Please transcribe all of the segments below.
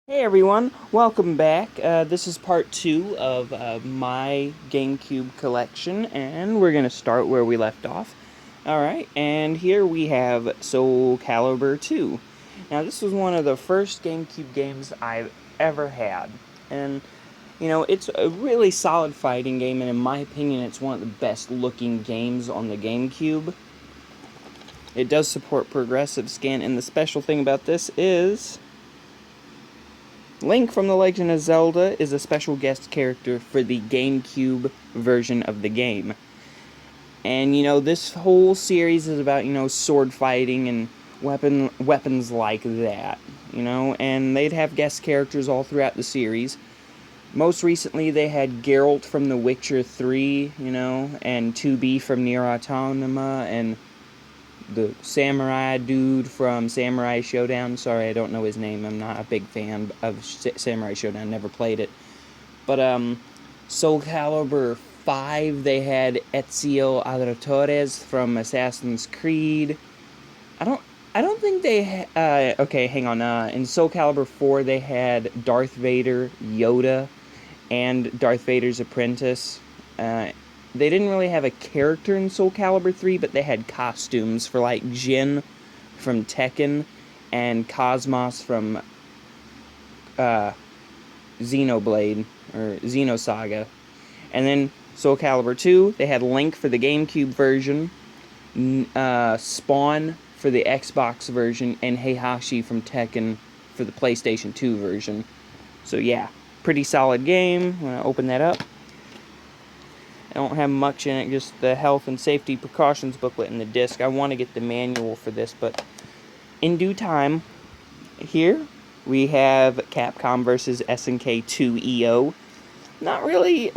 Hey everyone, welcome back. This is part 2 of my GameCube collection, and we're going to start where we left off. Alright, and here we have Soul Calibur 2. Now, this was one of the first GameCube games I've ever had, and, it's a really solid fighting game, and in my opinion, it's one of the best looking games on the GameCube. It does support progressive scan, and the special thing about this is Link from The Legend of Zelda is a special guest character for the GameCube version of the game. And, this whole series is about, sword fighting and weapons like that, and they'd have guest characters all throughout the series. Most recently, they had Geralt from The Witcher 3, and 2B from Nier Automata, and the samurai dude from Samurai Showdown. Sorry, I don't know his name. I'm not a big fan of Samurai Showdown. Never played it. But Soul Calibur 5, they had Ezio Auditores from Assassin's Creed. I don't think they okay, hang on. In Soul Calibur 4, they had Darth Vader, Yoda, and Darth Vader's apprentice. They didn't really have a character in Soul Calibur 3, but they had costumes for like Jin from Tekken and Cosmos from Xenoblade or Xenosaga. And then Soul Calibur 2, they had Link for the GameCube version, Spawn for the Xbox version, and Heihachi from Tekken for the PlayStation 2 version. So yeah, pretty solid game. I'm going to open that up. I don't have much in it, just the health and safety precautions booklet and the disc. I want to get the manual for this, but in due time. Here we have Capcom vs. SNK 2 EO. Not really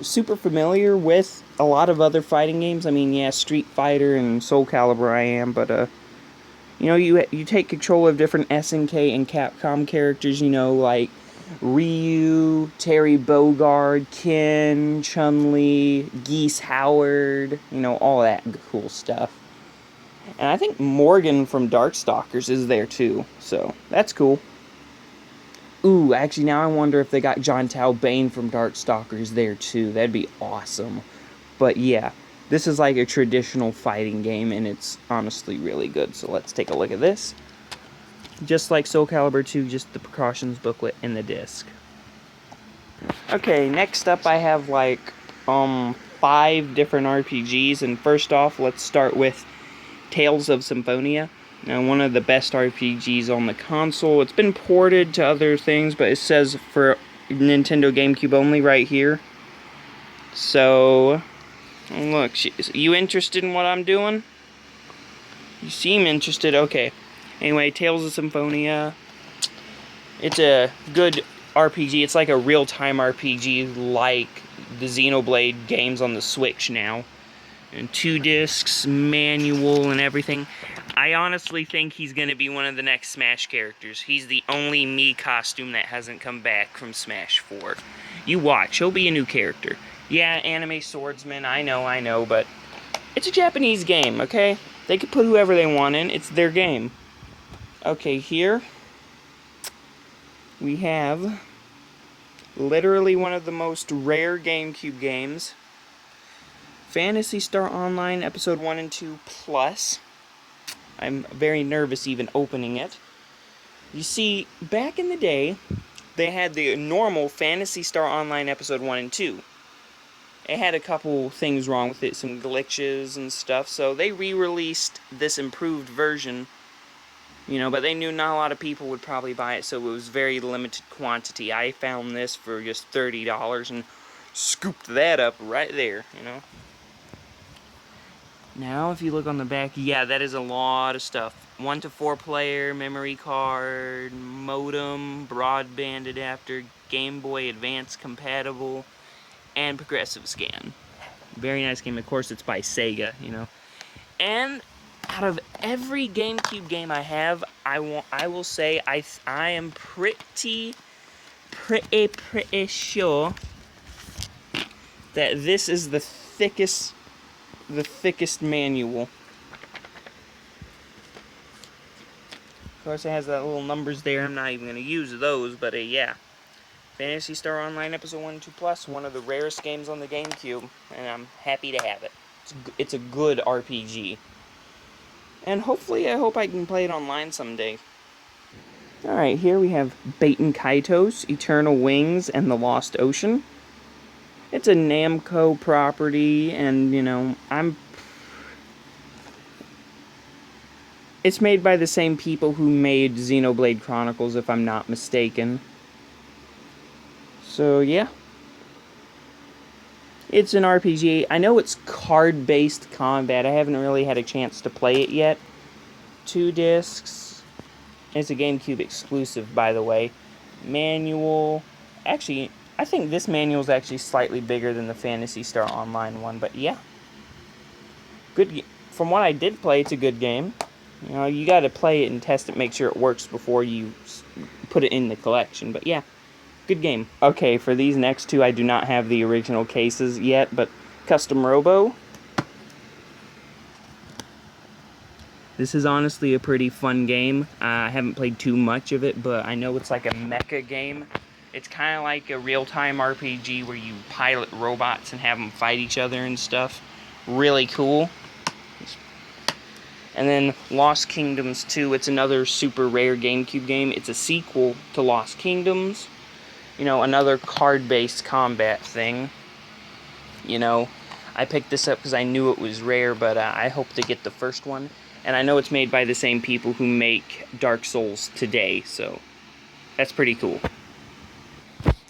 super familiar with a lot of other fighting games. I mean, yeah, Street Fighter and Soul Calibur I am, but you take control of different SNK and Capcom characters, like Ryu, Terry Bogard, Ken, Chun-Li, Geese Howard, all that cool stuff. And I think Morgan from Darkstalkers is there too, so that's cool. Ooh, actually now I wonder if they got John Talbane from Darkstalkers there too. That'd be awesome. But yeah, this is like a traditional fighting game, and it's honestly really good. So let's take a look at this. Just like Soul Calibur 2, just the precautions booklet and the disc. Okay, next up I have like 5 different RPGs, and first off, let's start with Tales of Symphonia. Now, one of the best RPGs on the console. It's been ported to other things, but it says for Nintendo GameCube only right here. So, look, you interested in what I'm doing? You seem interested. Okay. Anyway, Tales of Symphonia. It's a good RPG. It's like a real-time RPG like the Xenoblade games on the Switch now. And 2 discs, manual, and everything. I honestly think he's going to be one of the next Smash characters. He's the only Mii costume that hasn't come back from Smash 4. You watch, he'll be a new character. Yeah, anime swordsman, I know, but it's a Japanese game, okay? They can put whoever they want in, it's their game. Okay, here we have literally one of the most rare GameCube games. Phantasy Star Online Episode 1 and 2 Plus. I'm very nervous even opening it. You see, back in the day, they had the normal Phantasy Star Online Episode 1 and 2. It had a couple things wrong with it, some glitches and stuff, so they re-released this improved version, but they knew not a lot of people would probably buy it, so it was very limited quantity. I found this for just $30 and scooped that up right there, Now, if you look on the back, yeah, that is a lot of stuff. 1 to 4 player, memory card, modem, broadband adapter, Game Boy Advance compatible, and progressive scan. Very nice game. Of course, it's by Sega, And out of every GameCube game I have, I will say I am pretty sure that this is the thickest manual. Of course, it has that little numbers there. I'm not even going to use those, but yeah. Phantasy Star Online Episode 1 2 Plus, one of the rarest games on the GameCube, and I'm happy to have it. It's a good RPG. And hopefully, I hope I can play it online someday. Alright, here we have Baten Kaitos, Eternal Wings, and the Lost Ocean. It's a Namco property, and, you know, it's made by the same people who made Xenoblade Chronicles, if I'm not mistaken. So, yeah. It's an RPG. I know it's card-based combat. I haven't really had a chance to play it yet. 2 discs. It's a GameCube exclusive, by the way. Manual. Actually, I think this manual is actually slightly bigger than the Phantasy Star Online one, but yeah. Good. From what I did play, it's a good game. You know, you got to play it and test it, make sure it works before you put it in the collection. But yeah, good game. Okay, for these next two, I do not have the original cases yet, but Custom Robo. This is honestly a pretty fun game. I haven't played too much of it, but I know it's like a mecha game. It's kind of like a real-time RPG where you pilot robots and have them fight each other and stuff. Really cool. And then Lost Kingdoms 2, it's another super rare GameCube game. It's a sequel to Lost Kingdoms. You know, another card-based combat thing. You know, I picked this up because I knew it was rare, but I hope to get the first one. And I know it's made by the same people who make Dark Souls today, so that's pretty cool.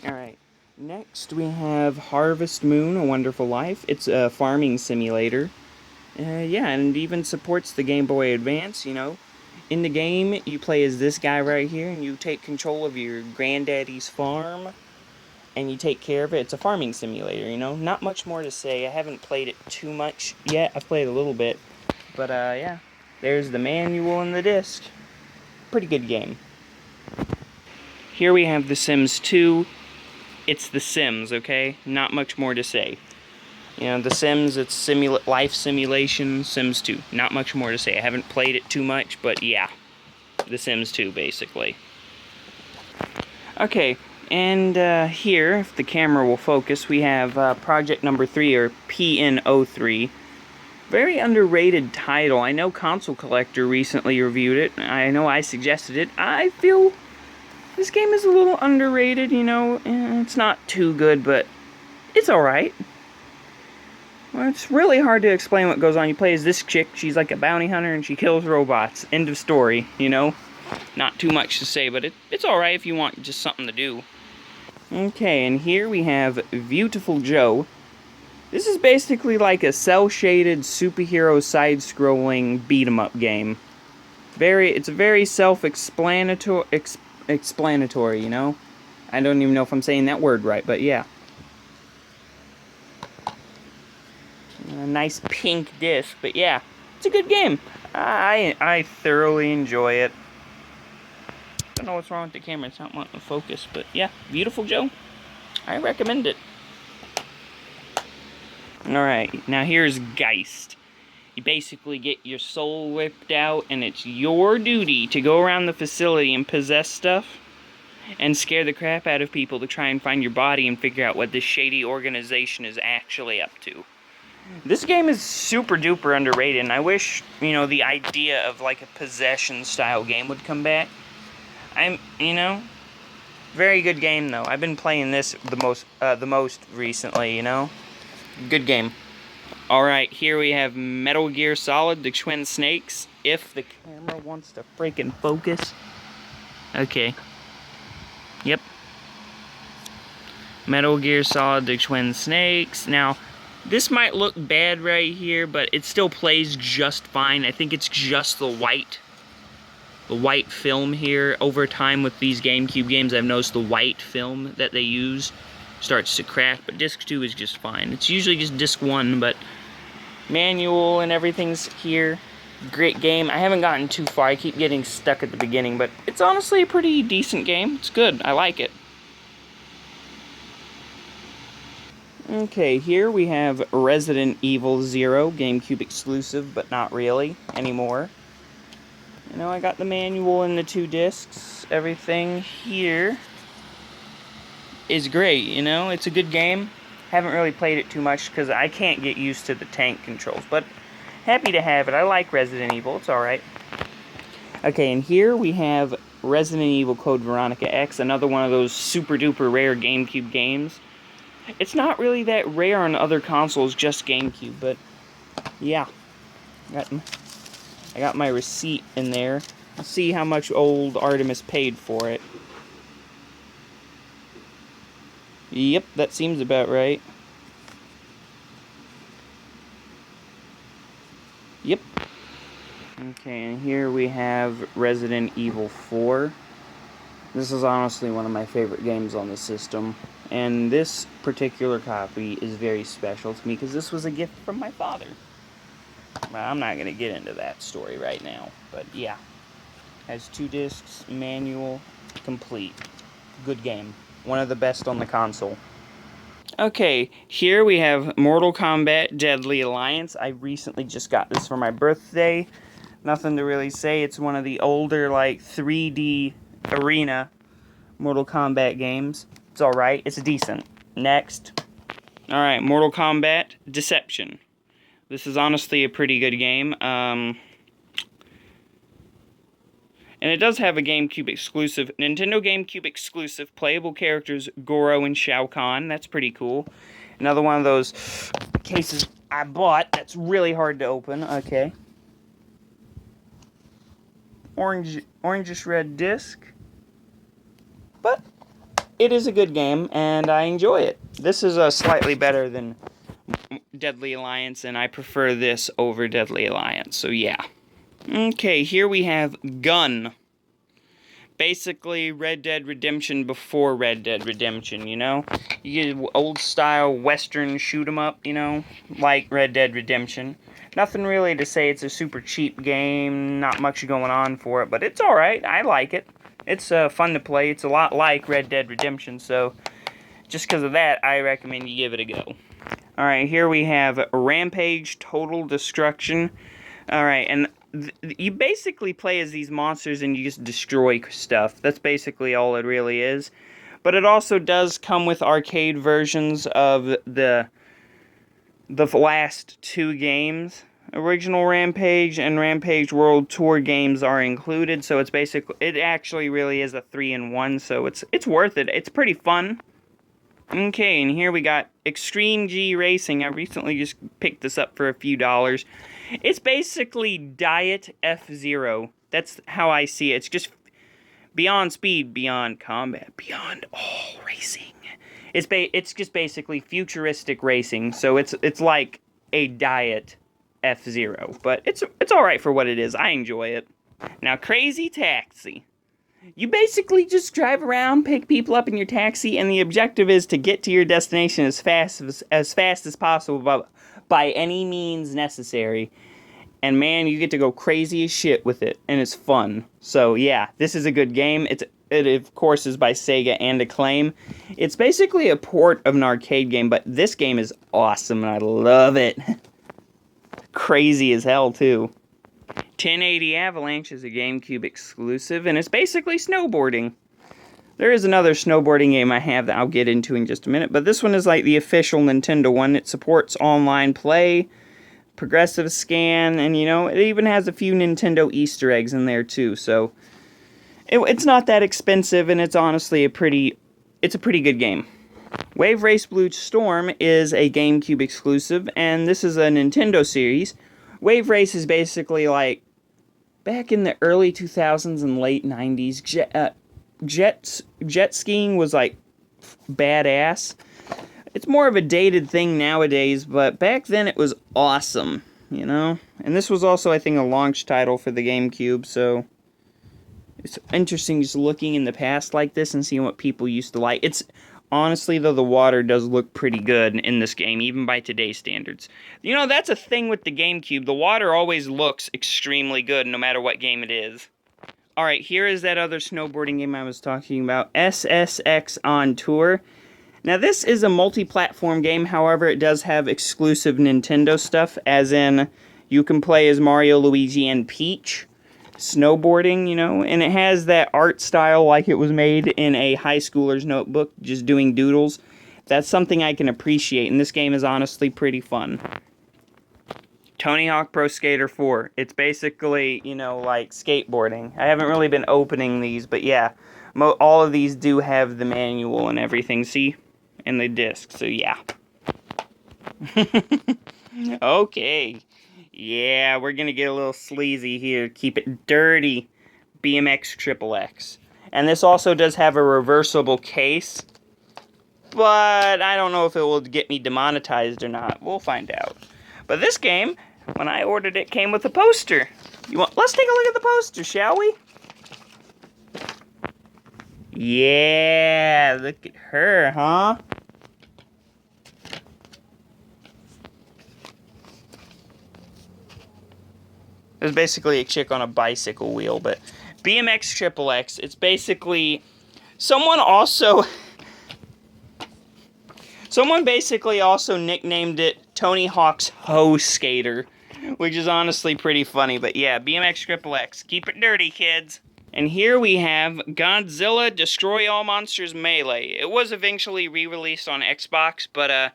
Alright, next we have Harvest Moon, A Wonderful Life. It's a farming simulator. Yeah, and it even supports the Game Boy Advance, you know. In the game, you play as this guy right here, and you take control of your granddaddy's farm, and you take care of it. It's a farming simulator, you know. Not much more to say. I haven't played it too much yet. I've played a little bit. But, yeah. There's the manual and the disc. Pretty good game. Here we have The Sims 2. It's The Sims, okay? Not much more to say. You know, The Sims, it's life simulation, Sims 2. Not much more to say. I haven't played it too much, but yeah. The Sims 2, basically. Okay, and here, if the camera will focus, we have Project Number 3, or PN03. Very underrated title. I know Console Collector recently reviewed it. I know I suggested it. I feel this game is a little underrated, you know. It's not too good, but it's alright. Well, it's really hard to explain what goes on. You play as this chick, she's like a bounty hunter, and she kills robots. End of story, you know? Not too much to say, but it's alright if you want just something to do. Okay, and here we have Beautiful Joe. This is basically like a cel-shaded superhero side-scrolling beat-em-up game. It's very self-explanatory, you know? I don't even know if I'm saying that word right, but yeah. A nice pink disc, but yeah, it's a good game. I thoroughly enjoy it. Don't know what's wrong with the camera, it's not wanting to focus, but yeah, Beautiful Joe. I recommend it. Alright, now here's Geist. You basically get your soul whipped out, and it's your duty to go around the facility and possess stuff and scare the crap out of people to try and find your body and figure out what this shady organization is actually up to. This game is super duper underrated, and I wish, you know, the idea of like a possession style game would come back. You know, very good game though. I've been playing this the most recently, you know. Good game. Alright, here we have Metal Gear Solid, The Twin Snakes. If the camera wants to freaking focus. Okay. Yep. Metal Gear Solid, The Twin Snakes. Now, this might look bad right here, but it still plays just fine. I think it's just the white film here. Over time with these GameCube games, I've noticed the white film that they use starts to crack, but disc 2 is just fine. It's usually just disc 1, but manual and everything's here. Great game. I haven't gotten too far. I keep getting stuck at the beginning, but it's honestly a pretty decent game. It's good. I like it. Okay, here we have Resident Evil 0, GameCube exclusive, but not really anymore. You know, I got the manual and the 2 discs. Everything here is great, you know? It's a good game. Haven't really played it too much because I can't get used to the tank controls, but happy to have it. I like Resident Evil. It's alright. Okay, and here we have Resident Evil Code Veronica X, another one of those super duper rare GameCube games. It's not really that rare on other consoles, just GameCube, but yeah. I got my receipt in there. Let's see how much old Artemis paid for it. Yep, that seems about right. Yep. Okay, and here we have Resident Evil 4. This is honestly one of my favorite games on the system. And this particular copy is very special to me because this was a gift from my father. Well, I'm not going to get into that story right now, but yeah. Has 2 discs, manual, complete. Good game. One of the best on the console. Okay, here we have Mortal Kombat Deadly Alliance. I recently just got this for my birthday. Nothing to really say. It's one of the older, like, 3D arena Mortal Kombat games. It's alright. It's decent. Next. Alright, Mortal Kombat Deception. This is honestly a pretty good game. And it does have a GameCube exclusive, Nintendo GameCube exclusive, playable characters Goro and Shao Kahn. That's pretty cool. Another one of those cases I bought that's really hard to open. Okay. Orangish red disc. But it is a good game, and I enjoy it. This is slightly better than Deadly Alliance, and I prefer this over Deadly Alliance, so yeah. Okay, here we have Gun. Basically, Red Dead Redemption before Red Dead Redemption, you know? You get old-style Western shoot-'em-up, you know? Like Red Dead Redemption. Nothing really to say it's a super cheap game, not much going on for it, but it's alright. I like it. It's fun to play. It's a lot like Red Dead Redemption, so just because of that, I recommend you give it a go. Alright, here we have Rampage Total Destruction. Alright, and you basically play as these monsters and you just destroy stuff. That's basically all it really is. But it also does come with arcade versions of the last 2 games. Original Rampage and Rampage World Tour games are included, so it actually really is a 3-in-1, so it's worth it. It's pretty fun. Okay, and here we got Extreme G Racing. I recently just picked this up for a few dollars. It's basically Diet F-Zero. That's how I see it. It's just beyond speed, beyond combat, beyond all racing. It's just basically futuristic racing, so it's like a Diet F-Zero, but it's all right for what it is. I enjoy it. Now, Crazy Taxi. You basically just drive around, pick people up in your taxi, and the objective is to get to your destination as fast as possible by any means necessary. And man, you get to go crazy as shit with it, and it's fun. So yeah, this is a good game. It of course is by Sega and Acclaim. It's basically a port of an arcade game, but this game is awesome, and I love it. Crazy as hell, too. 1080 Avalanche is a GameCube exclusive, and it's basically snowboarding. There is another snowboarding game I have that I'll get into in just a minute, but this one is like the official Nintendo one. It supports online play, progressive scan, and you know, it even has a few Nintendo Easter eggs in there too, so it's not that expensive, and it's honestly a pretty good game. Wave Race Blue Storm is a GameCube exclusive, and this is a Nintendo series. Wave Race is basically like back in the early 2000s and late 90s. Jet skiing was like badass. It's more of a dated thing nowadays, but back then it was awesome, you know? And this was also, I think, a launch title for the GameCube, so it's interesting just looking in the past like this and seeing what people used to like. Honestly, though, the water does look pretty good in this game, even by today's standards. You know, that's a thing with the GameCube. The water always looks extremely good, no matter what game it is. Alright, here is that other snowboarding game I was talking about, SSX On Tour. Now, this is a multi-platform game, however, it does have exclusive Nintendo stuff, as in, you can play as Mario, Luigi, and Peach. snowboarding, you know, and it has that art style like it was made in a high schooler's notebook, just doing doodles. That's something I can appreciate, and this game is honestly pretty fun. Tony Hawk Pro Skater 4. It's basically, you know, like skateboarding. I haven't really been opening these, but yeah, all of these do have the manual and everything, see? And the disc, so yeah. Okay. Yeah, we're gonna get a little sleazy here. Keep it dirty. BMX XXX. And this also does have a reversible case, but I don't know if it will get me demonetized or not. We'll find out. But this game, when I ordered it, came with a poster. Let's take a look at the poster, shall we? Yeah, look at her, huh? There's basically a chick on a bicycle wheel, but BMX XXX, it's basically... Someone basically also nicknamed it Tony Hawk's Ho Skater, which is honestly pretty funny, but yeah, BMX XXX, keep it dirty, kids. And here we have Godzilla Destroy All Monsters Melee. It was eventually re-released on Xbox, but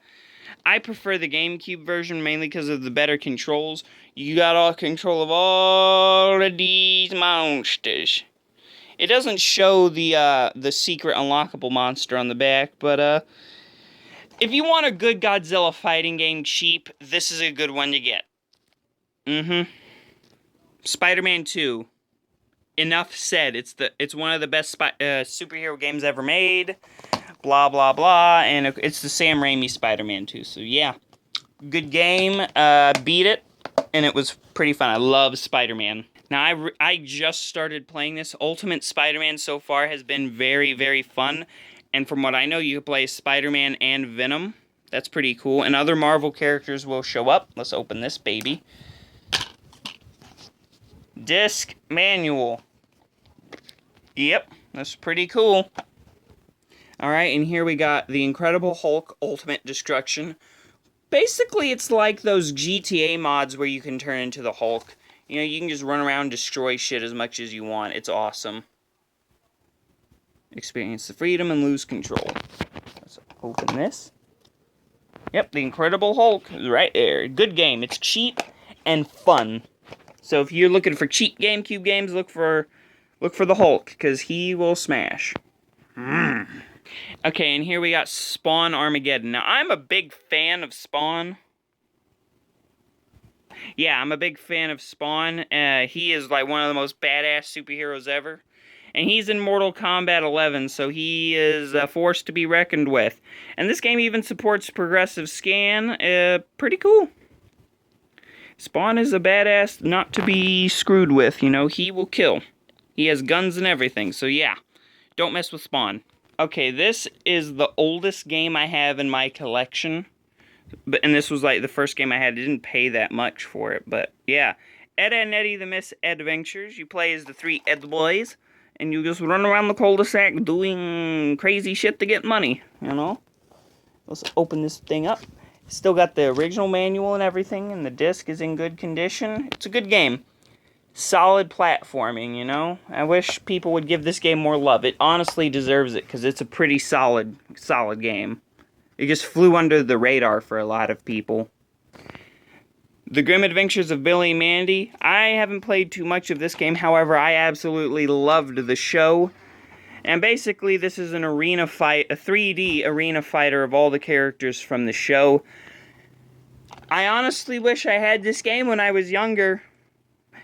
I prefer the GameCube version mainly because of the better controls. You got all control of all of these monsters. It doesn't show the secret unlockable monster on the back, but if you want a good Godzilla fighting game cheap, this is a good one to get. Spider-Man 2. Enough said. It's one of the best superhero games ever made. Blah, blah, blah. And it's the Sam Raimi Spider-Man 2. So, yeah. Good game. Beat it. And it was pretty fun. I love Spider-Man. Now, I just started playing this. Ultimate Spider-Man so far has been very, very fun. And from what I know, you can play Spider-Man and Venom. That's pretty cool. And other Marvel characters will show up. Let's open this baby. Disc manual. Yep, that's pretty cool. Alright, and here we got the Incredible Hulk Ultimate Destruction. Basically, it's like those GTA mods where you can turn into the Hulk. You know, you can just run around and destroy shit as much as you want. It's awesome. Experience the freedom and lose control. Let's open this. Yep, the Incredible Hulk is right there. Good game. It's cheap and fun. So if you're looking for cheap GameCube games, look for the Hulk, because he will smash. Okay, and here we got Spawn Armageddon. Now, I'm a big fan of Spawn. Yeah, I'm a big fan of Spawn. He is like one of the most badass superheroes ever. And he's in Mortal Kombat 11, so he is a force to be reckoned with. And this game even supports progressive scan. Pretty cool. Spawn is a badass not to be screwed with, you know. He will kill. He has guns and everything, so yeah. Don't mess with Spawn. Okay, this is the oldest game I have in my collection. And this was like the first game I had. I didn't pay that much for it, but yeah. Ed and Eddie the Misadventures. You play as the three Ed boys, and you just run around the cul-de-sac doing crazy shit to get money, you know? Let's open this thing up. Still got the original manual and everything, and the disc is in good condition. It's a good game. Solid platforming, you know? I wish people would give this game more love. It honestly deserves it, because it's a pretty solid game. It just flew under the radar for a lot of people. The Grim Adventures of Billy and Mandy. I haven't played too much of this game, however, I absolutely loved the show. And basically, this is an arena fight, a 3D arena fighter of all the characters from the show. I honestly wish I had this game when I was younger.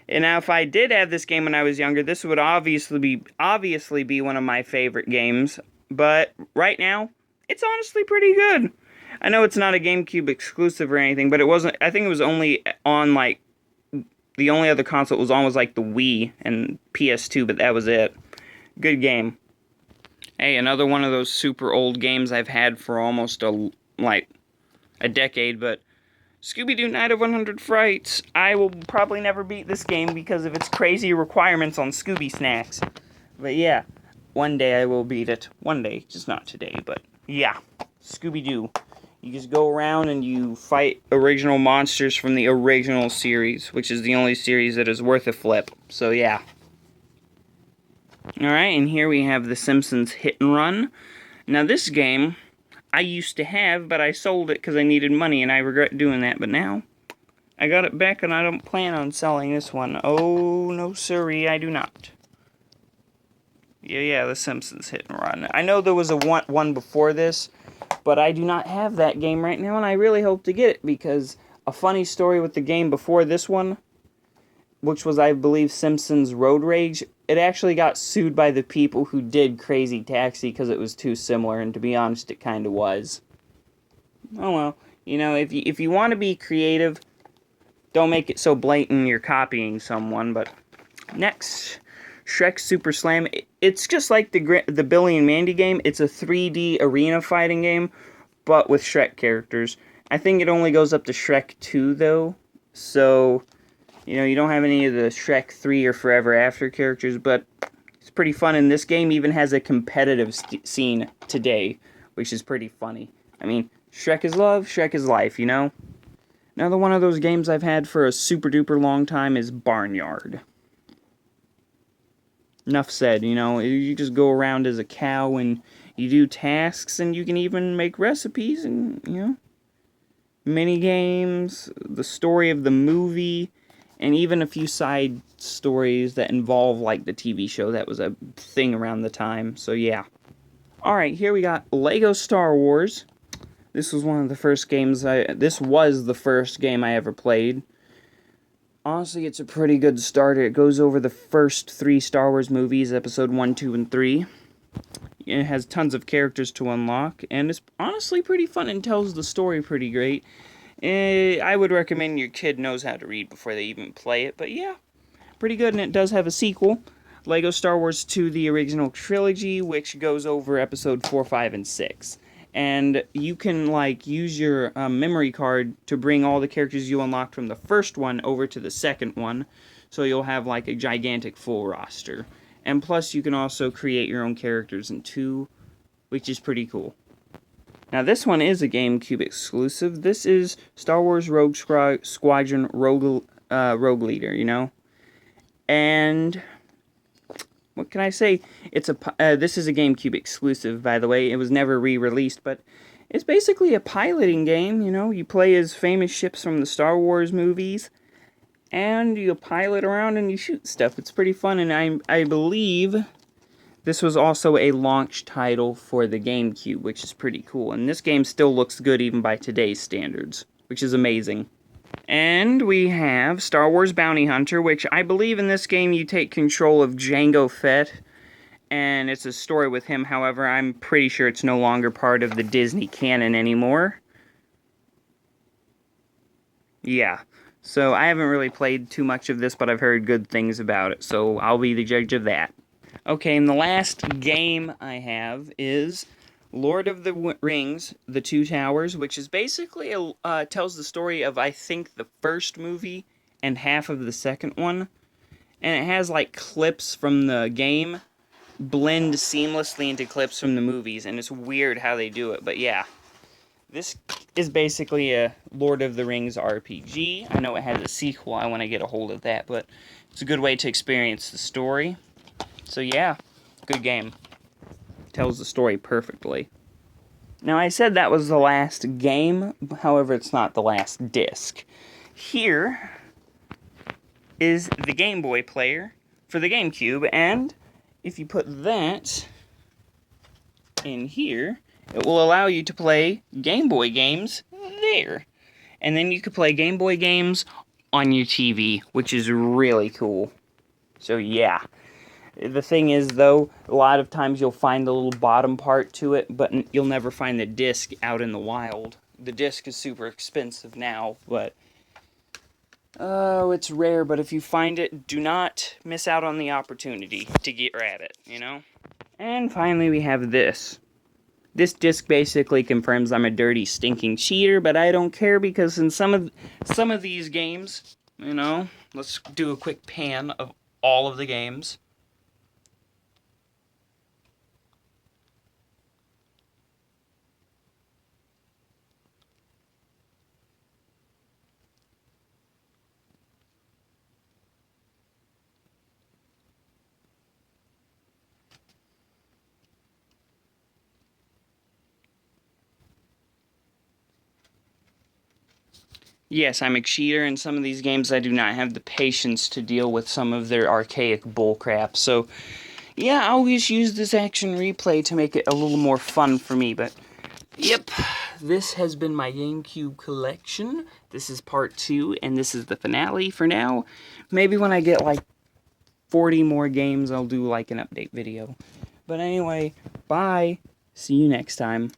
And now, if I did have this game when I was younger, this would obviously be one of my favorite games. But right now, it's honestly pretty good. I know it's not a GameCube exclusive or anything, but it wasn't. I think it was only on like the only other console it was on was like the Wii and PS2, but that was it. Good game. Hey, another one of those super old games I've had for almost a decade, but Scooby-Doo Night of 100 Frights. I will probably never beat this game because of its crazy requirements on Scooby Snacks. But yeah, one day I will beat it. One day, just not today, but yeah. Scooby-Doo. You just go around and you fight original monsters from the original series, which is the only series that is worth a flip. So yeah. Alright, and here we have The Simpsons Hit and Run. Now this game, I used to have, but I sold it because I needed money, and I regret doing that. But now, I got it back, and I don't plan on selling this one. Oh, no siree, I do not. Yeah, The Simpsons Hit and Run. I know there was a one before this, but I do not have that game right now, and I really hope to get it, because a funny story with the game before this one, which was, I believe, Simpsons Road Rage, it actually got sued by the people who did Crazy Taxi because it was too similar, and to be honest, it kind of was. Oh well, you know, if you want to be creative, don't make it so blatant you're copying someone. But next, Shrek Super Slam. It's just like the Billy and Mandy game. It's a 3D arena fighting game, but with Shrek characters. I think it only goes up to Shrek 2, though, so you know, you don't have any of the Shrek 3 or Forever After characters, but it's pretty fun, and this game even has a competitive scene today, which is pretty funny. I mean, Shrek is love, Shrek is life, you know? Another one of those games I've had for a super duper long time is Barnyard. Enough said, you know, you just go around as a cow and you do tasks, and you can even make recipes and, you know, mini games, the story of the movie, and even a few side stories that involve, like, the TV show that was a thing around the time, so yeah. Alright, here we got Lego Star Wars. This was one of the first games this was the first game I ever played. Honestly, it's a pretty good starter. It goes over the first 3 Star Wars movies, episode 1, 2, and 3. It has tons of characters to unlock, and it's honestly pretty fun and tells the story pretty great. I would recommend your kid knows how to read before they even play it, but yeah, pretty good, and it does have a sequel, Lego Star Wars 2, the original trilogy, which goes over episode 4, 5, and 6. And you can, like, use your memory card to bring all the characters you unlocked from the first one over to the second one, so you'll have, like, a gigantic full roster. And plus, you can also create your own characters in 2, which is pretty cool. Now, this one is a GameCube exclusive. This is Star Wars Rogue Squadron Rogue Leader, you know? And what can I say? This is a GameCube exclusive, by the way. It was never re-released, but it's basically a piloting game, you know? You play as famous ships from the Star Wars movies, and you pilot around and you shoot stuff. It's pretty fun, and I believe this was also a launch title for the GameCube, which is pretty cool. And this game still looks good even by today's standards, which is amazing. And we have Star Wars Bounty Hunter, which I believe in this game you take control of Jango Fett, and it's a story with him. However, I'm pretty sure it's no longer part of the Disney canon anymore. Yeah. So I haven't really played too much of this, but I've heard good things about it, so I'll be the judge of that. Okay, and the last game I have is Lord of the Rings, The Two Towers, which is basically tells the story of, I think, the first movie and half of the second one. And it has, like, clips from the game blend seamlessly into clips from the movies, and it's weird how they do it, but yeah. This is basically a Lord of the Rings RPG. I know it has a sequel, I want to get a hold of that, but it's a good way to experience the story. So yeah, good game. Tells the story perfectly. Now I said that was the last game, however it's not the last disc. Here is the Game Boy player for the GameCube, and if you put that in here, it will allow you to play Game Boy games there. And then you could play Game Boy games on your TV, which is really cool. So yeah. The thing is, though, a lot of times you'll find the little bottom part to it, but you'll never find the disc out in the wild. The disc is super expensive now, but oh, it's rare, but if you find it, do not miss out on the opportunity to get at it, you know? And finally, we have this. This disc basically confirms I'm a dirty, stinking cheater, but I don't care because in some of these games, you know, let's do a quick pan of all of the games. Yes, I'm a cheater. In some of these games, I do not have the patience to deal with some of their archaic bullcrap. So, yeah, I always use this action replay to make it a little more fun for me. But, yep, this has been my GameCube collection. This is part 2, and this is the finale for now. Maybe when I get, like, 40 more games, I'll do, like, an update video. But anyway, bye. See you next time.